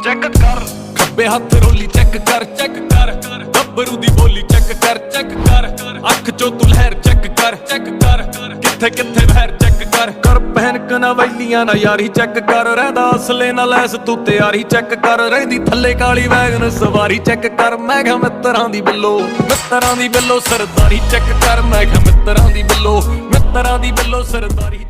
check ਕਰ ਖੱਬੇ ਹੱਥ ਰੋਲੀ ਚੈੱਕ ਕਰ ਗੱਭਰੂ ਦੀ ਬੋਲੀ ਚੈੱਕ ਕਰ ਅੱਖ ਚੋਂ ਤੂੰ ਲਹਿਰ ਚੈੱਕ ਕਰ ਕਿੱਥੇ ਕਿੱਥੇ ਵਹਿਰ ਚੈੱਕ ਕਰ ਪਹਿਨ ਕਨਵੈਲੀਆਂ ਨਾ ਯਾਰੀ ਚੈੱਕ ਕਰ ਰਹਿੰਦਾ ਅਸਲੇ ਨਾਲ ਐਸ ਤੂੰ ਤਿਆਰੀ ਚੈੱਕ ਕਰ ਰਹਿੰਦੀ ਥੱਲੇ ਕਾਲੀ ਵੈਗਨ ਸਵਾਰੀ ਚੈੱਕ ਕਰ ਮੈਂ ਕਿਹਾ ਮਿੱਤਰਾਂ ਦੀ ਬਿੱਲੋ ਸਰਦਾਰੀ ਚੈੱਕ ਕਰ ਮੈਂ ਕਿਹਾ ਮਿੱਤਰਾਂ ਦੀ ਬਿੱਲੋ ਸਰਦਾਰੀ